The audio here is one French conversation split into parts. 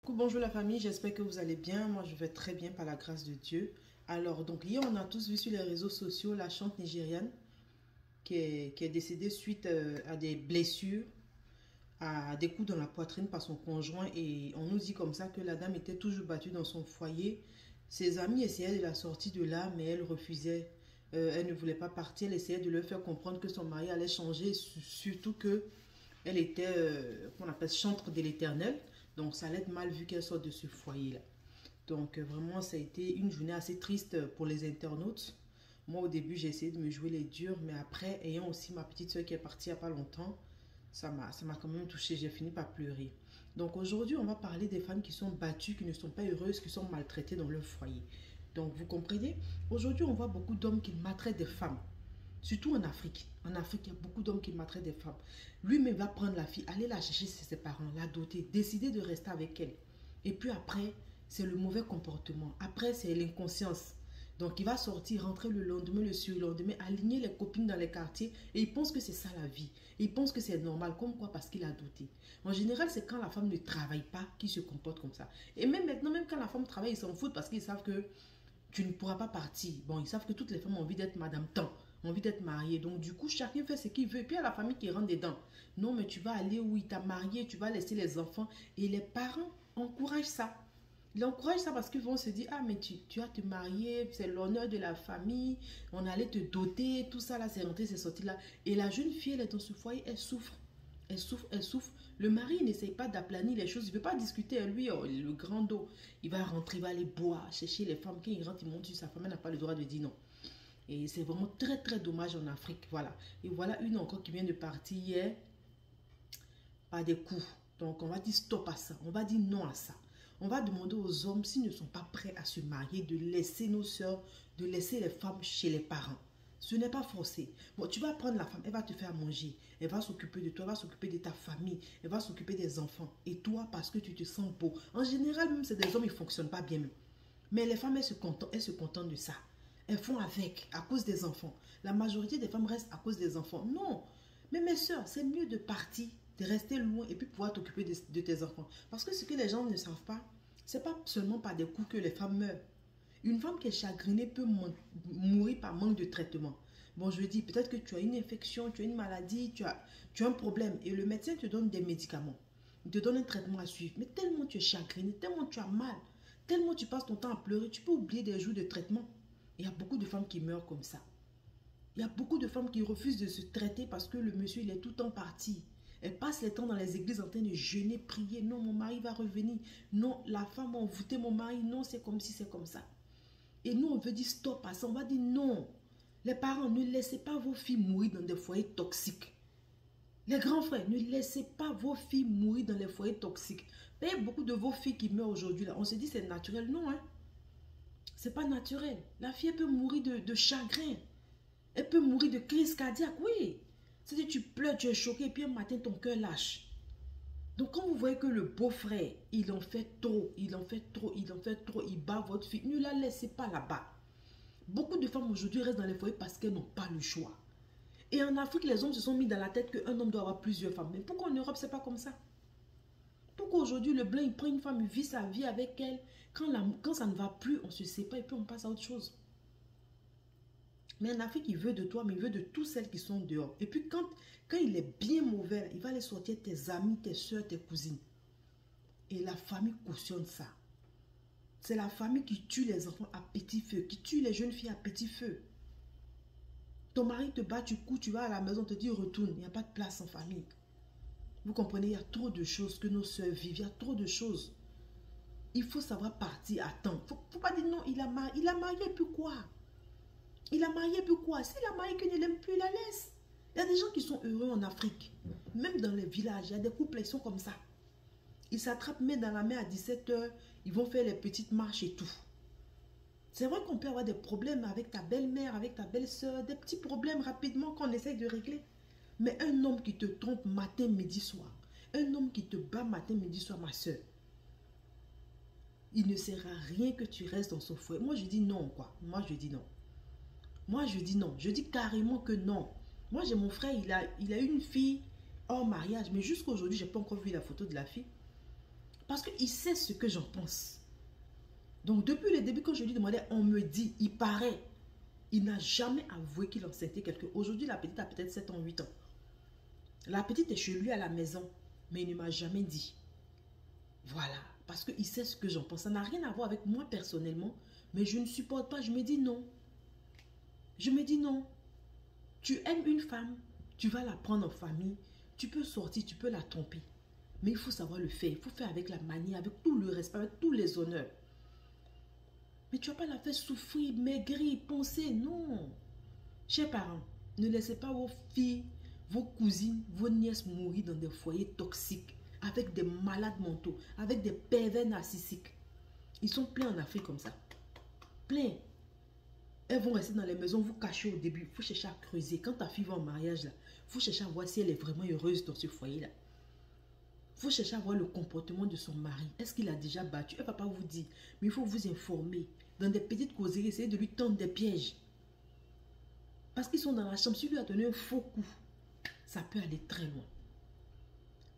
Bonjour la famille, j'espère que vous allez bien. Moi, je vais très bien par la grâce de Dieu. Alors, donc hier, on a tous vu sur les réseaux sociaux la chante nigériane qui est décédée suite à des blessures, à des coups dans la poitrine par son conjoint. Et on nous dit comme ça que la dame était toujours battue dans son foyer. Ses amis essayaient de la sortir de là, mais elle refusait. Elle ne voulait pas partir. Elle essayait de leur faire comprendre que son mari allait changer, surtout que elle était, qu'on appelle chantre de l'Éternel. Donc, ça allait être mal vu qu'elle sorte de ce foyer-là. Donc, vraiment, ça a été une journée assez triste pour les internautes. Moi, au début, j'ai essayé de me jouer les durs, mais après, ayant aussi ma petite soeur qui est partie il n'y a pas longtemps, ça m'a quand même touchée. J'ai fini par pleurer. Donc, aujourd'hui, on va parler des femmes qui sont battues, qui ne sont pas heureuses, qui sont maltraitées dans leur foyer. Donc, vous comprenez? Aujourd'hui, on voit beaucoup d'hommes qui maltraitent des femmes. Surtout en Afrique. En Afrique, il y a beaucoup d'hommes qui maltraitent des femmes. Lui-même va prendre la fille, aller la chercher chez ses parents, la doter, décider de rester avec elle. Et puis après, c'est le mauvais comportement. Après, c'est l'inconscience. Donc, il va sortir, rentrer le lendemain, le surlendemain, aligner les copines dans les quartiers et il pense que c'est ça la vie. Et il pense que c'est normal. Comme quoi? Parce qu'il a douté. En général, c'est quand la femme ne travaille pas qu'il se comporte comme ça. Et même maintenant, même quand la femme travaille, ils s'en foutent parce qu'ils savent que tu ne pourras pas partir. Bon, ils savent que toutes les femmes ont envie d'être Madame Temps, ont envie d'être mariées. Donc, du coup, chacun fait ce qu'il veut. Et puis, il y a la famille qui rentre dedans. Non, mais tu vas aller où il t'a marié, tu vas laisser les enfants. Et les parents encouragent ça. Ils encouragent ça parce qu'ils vont se dire, ah, mais tu vas te marier, c'est l'honneur de la famille, on allait te doter, tout ça là, c'est rentré, c'est sorti là. Et la jeune fille, elle est dans ce foyer, elle souffre. Elle souffre, elle souffre. Le mari n'essaye pas d'aplanir les choses. Il ne veut pas discuter. Lui, oh, le grand dos. Il va rentrer, il va aller boire, chercher les femmes. Quand il rentre, il monte sur sa femme. Elle n'a pas le droit de dire non. Et c'est vraiment très, très dommage en Afrique. Voilà. Et voilà une encore qui vient de partir hier par des coups. Donc, on va dire stop à ça. On va dire non à ça. On va demander aux hommes, s'ils ne sont pas prêts à se marier, de laisser nos soeurs, de laisser les femmes chez les parents. Ce n'est pas forcé. Bon, tu vas prendre la femme, elle va te faire manger, elle va s'occuper de toi, elle va s'occuper de ta famille, elle va s'occuper des enfants. Et toi, parce que tu te sens beau. En général, même c'est des hommes, ils ne fonctionnent pas bien. Même. Mais les femmes, elles se contentent de ça. Elles font avec, à cause des enfants. La majorité des femmes restent à cause des enfants. Non. Mais mes soeurs, c'est mieux de partir, de rester loin et puis pouvoir t'occuper de tes enfants. Parce que ce que les gens ne savent pas, c'est pas seulement par des coups que les femmes meurent. Une femme qui est chagrinée peut mourir par manque de traitement. Bon, je dis, peut-être que tu as une infection, tu as une maladie, tu as un problème. Et le médecin te donne des médicaments. Il te donne un traitement à suivre. Mais tellement tu es chagriné, tellement tu as mal, tellement tu passes ton temps à pleurer, tu peux oublier des jours de traitement. Il y a beaucoup de femmes qui meurent comme ça. Il y a beaucoup de femmes qui refusent de se traiter parce que le monsieur, il est tout le temps parti. Elle passe les temps dans les églises en train de jeûner, prier. Non, mon mari va revenir. Non, la femme a envoûté mon mari. Non, c'est comme si, c'est comme ça. Et nous, on veut dire stop à ça. On va dire non. Les parents, ne laissez pas vos filles mourir dans des foyers toxiques. Les grands frères, ne laissez pas vos filles mourir dans les foyers toxiques. Il y a beaucoup de vos filles qui meurent aujourd'hui. Là. On se dit c'est naturel. Non, hein. C'est pas naturel. La fille, elle peut mourir de chagrin. Elle peut mourir de crise cardiaque, oui. C'est-à-dire tu pleures, tu es choqué, et puis un matin, ton cœur lâche. Donc, quand vous voyez que le beau-frère, il en fait trop, il en fait trop, il en fait trop, il bat votre fille, ne la laissez pas là-bas. Beaucoup de femmes aujourd'hui restent dans les foyers parce qu'elles n'ont pas le choix. Et en Afrique, les hommes se sont mis dans la tête qu'un homme doit avoir plusieurs femmes. Mais pourquoi en Europe, c'est pas comme ça? Pourquoi aujourd'hui, le blanc, il prend une femme, il vit sa vie avec elle. Quand ça ne va plus, on se sépare et puis on passe à autre chose. Mais en Afrique, il veut de toi, mais il veut de toutes celles qui sont dehors. Et puis quand il est bien mauvais, il va aller sortir tes amis, tes soeurs, tes cousines. Et la famille cautionne ça. C'est la famille qui tue les enfants à petit feu, qui tue les jeunes filles à petit feu. Ton mari te bat, tu cours, tu vas à la maison, te dit retourne. Il n'y a pas de place en famille. Vous comprenez, il y a trop de choses que nos soeurs vivent. Il y a trop de choses. Il faut savoir partir à temps. Il ne faut pas dire non, il a marié, et puis quoi? Il a marié, puis quoi? S'il a marié qu'il ne l'aime plus, il la laisse. Il y a des gens qui sont heureux en Afrique. Même dans les villages, il y a des couples, ils sont comme ça. Ils s'attrapent main dans la main à 17 h, ils vont faire les petites marches et tout. C'est vrai qu'on peut avoir des problèmes avec ta belle-mère, avec ta belle-sœur, des petits problèmes rapidement qu'on essaye de régler. Mais un homme qui te trompe matin, midi, soir, un homme qui te bat matin, midi, soir, ma soeur, il ne sert à rien que tu restes dans son foyer. Moi, je dis non, quoi. Moi, je dis non. Moi, je dis non. Je dis carrément que non. Moi, j'ai mon frère, il a une fille hors mariage. Mais jusqu'à aujourd'hui, je n'ai pas encore vu la photo de la fille. Parce qu'il sait ce que j'en pense. Donc, depuis le début, quand je lui demandais, on me dit, il paraît. Il n'a jamais avoué qu'il enceintait quelqu'un. Aujourd'hui, la petite a peut-être 7 ans, 8 ans. La petite est chez lui à la maison, mais il ne m'a jamais dit. Voilà, parce qu'il sait ce que j'en pense. Ça n'a rien à voir avec moi personnellement, mais je ne supporte pas. Je me dis non. Je me dis non. Tu aimes une femme, tu vas la prendre en famille, tu peux sortir, tu peux la tromper. Mais il faut savoir le faire. Il faut faire avec la manie, avec tout le respect, avec tous les honneurs. Mais tu ne vas pas la faire souffrir, maigrir, penser. Non. Chers parents, ne laissez pas vos filles, vos cousines, vos nièces mourir dans des foyers toxiques, avec des malades mentaux, avec des pervers narcissiques. Ils sont pleins en Afrique comme ça. Pleins. Elles vont rester dans les maisons, vous cacher au début. Il faut chercher à creuser. Quand ta fille va en mariage, il faut chercher à voir si elle est vraiment heureuse dans ce foyer-là. Il faut chercher à voir le comportement de son mari. Est-ce qu'il a déjà battu? Elle ne va pas vous dire. Mais il faut vous informer. Dans des petites causeries, essayez de lui tendre des pièges. Parce qu'ils sont dans la chambre. Si lui a donné un faux coup, ça peut aller très loin.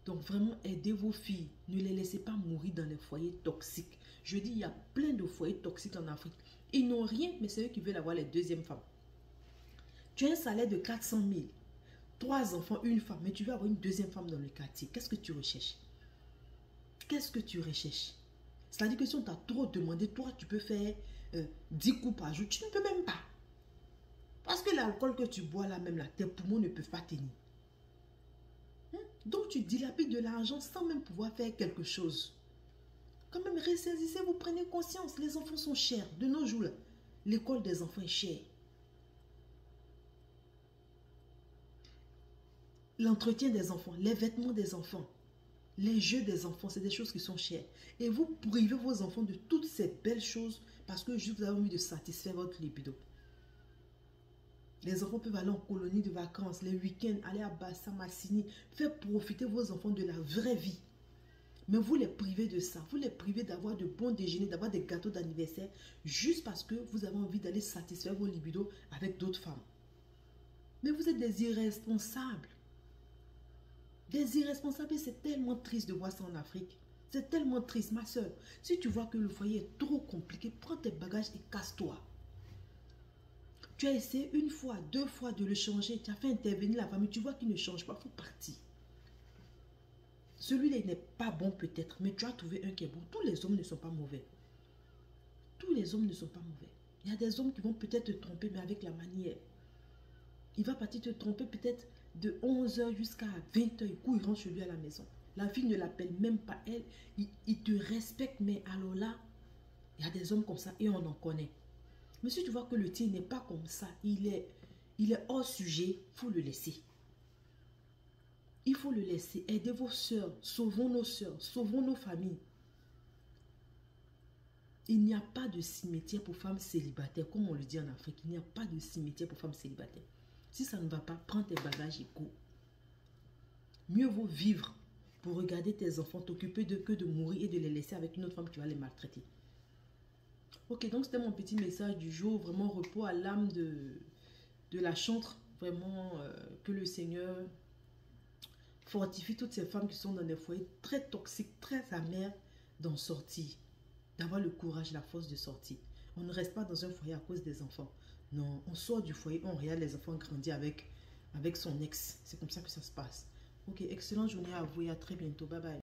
Donc vraiment, aidez vos filles. Ne les laissez pas mourir dans les foyers toxiques. Je dis, il y a plein de foyers toxiques en Afrique. Ils n'ont rien, mais c'est eux qui veulent avoir les deuxièmes femmes. Tu as un salaire de 400 000. 3 enfants, une femme, mais tu veux avoir une deuxième femme dans le quartier. Qu'est-ce que tu recherches? Qu'est-ce que tu recherches? C'est-à-dire que si on t'a trop demandé, toi, tu peux faire 10 coups par jour. Tu ne peux même pas. Parce que l'alcool que tu bois là même, là, tes poumons ne peuvent pas tenir. Donc tu dilapides de l'argent sans même pouvoir faire quelque chose. Quand même, ressaisissez, vous prenez conscience. Les enfants sont chers. De nos jours, l'école des enfants est chère. L'entretien des enfants, les vêtements des enfants, les jeux des enfants, c'est des choses qui sont chères. Et vous privez vos enfants de toutes ces belles choses parce que juste vous avez envie de satisfaire votre libido. Les enfants peuvent aller en colonie de vacances, les week-ends, aller à Bassa, Massini, faire profiter vos enfants de la vraie vie. Mais vous les privez de ça. Vous les privez d'avoir de bons déjeuners, d'avoir des gâteaux d'anniversaire, juste parce que vous avez envie d'aller satisfaire vos libidos avec d'autres femmes. Mais vous êtes des irresponsables. Des irresponsables, c'est tellement triste de voir ça en Afrique. C'est tellement triste, ma soeur. Si tu vois que le foyer est trop compliqué, prends tes bagages et casse-toi. Tu as essayé 1 fois, 2 fois de le changer. Tu as fait intervenir la famille. Tu vois qu'il ne change pas. Il faut partir. Celui-là n'est pas bon peut-être, mais tu as trouvé un qui est bon. Tous les hommes ne sont pas mauvais. Tous les hommes ne sont pas mauvais. Il y a des hommes qui vont peut-être te tromper, mais avec la manière. Il va partir te tromper peut-être de 11 h jusqu'à 20 h. Il rentre chez lui à la maison. La fille ne l'appelle même pas elle. Il te respecte, mais alors là, il y a des hommes comme ça et on en connaît. Mais si tu vois que le tien n'est pas comme ça, il est hors sujet, il faut le laisser. Il faut le laisser. Aidez vos soeurs. Sauvons nos soeurs. Sauvons nos familles. Il n'y a pas de cimetière pour femmes célibataires. Comme on le dit en Afrique, il n'y a pas de cimetière pour femmes célibataires. Si ça ne va pas, prends tes bagages et go. Mieux vaut vivre pour regarder tes enfants, t'occuper d'eux que de mourir et de les laisser avec une autre femme qui va les maltraiter. Ok, donc c'était mon petit message du jour. Vraiment repos à l'âme de la chantre. Vraiment que le Seigneur fortifie toutes ces femmes qui sont dans des foyers très toxiques, très amers, d'en sortir. D'avoir le courage, la force de sortir. On ne reste pas dans un foyer à cause des enfants. Non, on sort du foyer, on regarde les enfants grandir avec son ex. C'est comme ça que ça se passe. Ok, excellente journée à vous et à très bientôt. Bye bye.